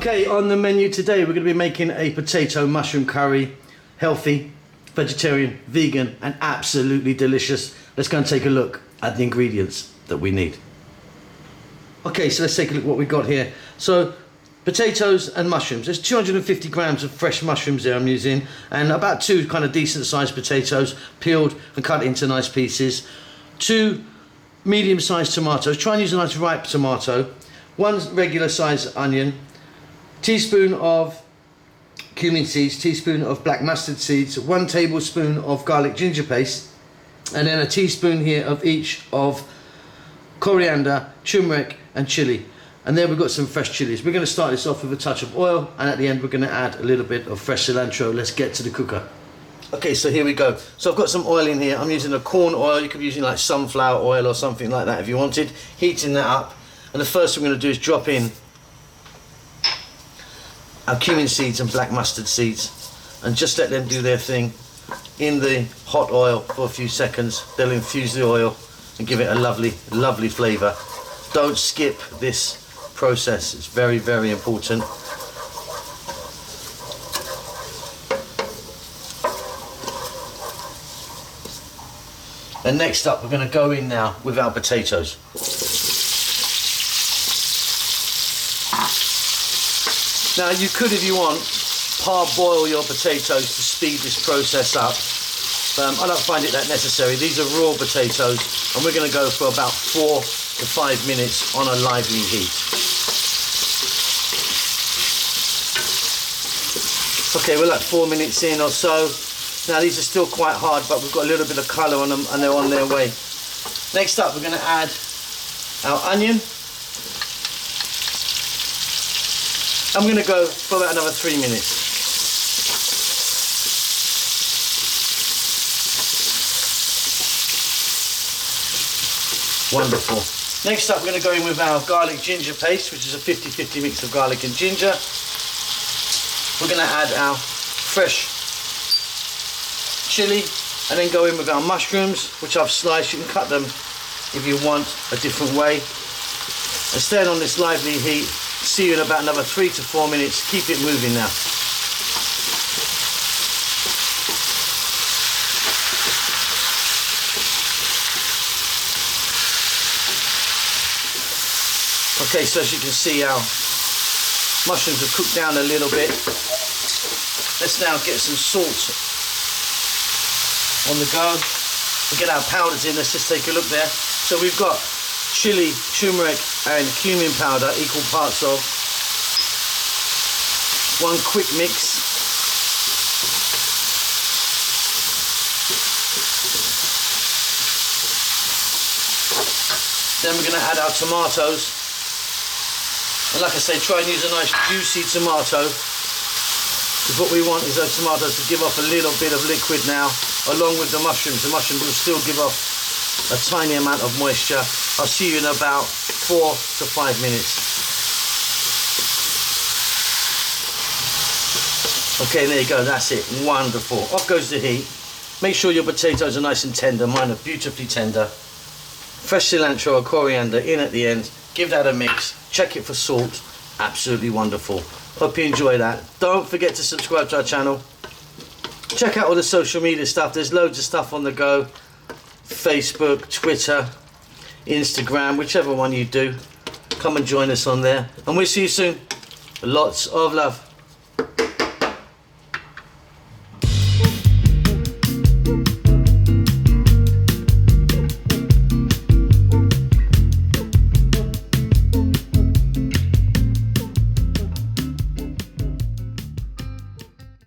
Okay, on the menu today we're going to be making a potato mushroom curry. Healthy, vegetarian, vegan and absolutely delicious. Let's go and take a look at the ingredients that we need. Okay, so let's take a look at what we've got here. So potatoes and mushrooms. There's 250 grams of fresh mushrooms there I'm using, and about 2 kind of decent sized potatoes peeled and cut into nice pieces. 2 medium sized tomatoes. Try and use a nice ripe tomato. 1 regular sized onion. Teaspoon of cumin seeds, teaspoon of black mustard seeds, 1 tablespoon of garlic ginger paste, and then a teaspoon here of each of coriander, turmeric and chili. And then we've got some fresh chilies. We're going to start this off with a touch of oil, and at the end we're going to add a little bit of fresh cilantro. Let's get to the cooker. Okay, so here we go. So I've got some oil in here. I'm using a corn oil. You could be using like sunflower oil or something like that if you wanted. Heating that up, and the first thing we're going to do is drop in our cumin seeds and black mustard seeds, and just let them do their thing in the hot oil for a few seconds. They'll infuse the oil and give it a lovely flavour. Don't skip this process, it's very, very important. And next up we're going to go in now with our potatoes. Now you could, if you want, parboil your potatoes to speed this process up. I don't find it that necessary. These are raw potatoes, and we're going to go for about 4 to 5 minutes on a lively heat. Okay, we're like 4 minutes in or so. Now these are still quite hard, but we've got a little bit of colour on them and they're on their way. Next up we're going to add our onion. I'm going to go for about another 3 minutes. Wonderful. Next up we're going to go in with our garlic ginger paste, which is a 50-50 mix of garlic and ginger. We're going to add our fresh chili, and then go in with our mushrooms, which I've sliced. You can cut them if you want a different way. And staying on this lively heat. See you in about another 3 to 4 minutes. Keep it moving now. Okay, so as you can see, our mushrooms have cooked down a little bit. Let's now get some salt on the go. We'll get our powders in. Let's just take a look there. So we've got chili, turmeric and cumin powder, equal parts of. 1 quick mix. Then we're going to add our tomatoes. And like I say, try and use a nice juicy tomato, because what we want is those tomatoes to give off a little bit of liquid now, along with the mushrooms. The mushrooms will still give off a tiny amount of moisture. I'll see you in about 4 to 5 minutes. Okay, there you go, that's it. Wonderful. Off goes the heat. Make sure your potatoes are nice and tender. Mine are beautifully tender. Fresh cilantro or coriander in at the end. Give that a mix. Check it for salt. Absolutely wonderful. Hope you enjoy that. Don't forget to subscribe to our channel. Check out all the social media stuff. There's loads of stuff on the go. Facebook, Twitter, Instagram, whichever one you do. Come and join us on there. And we'll see you soon. Lots of love.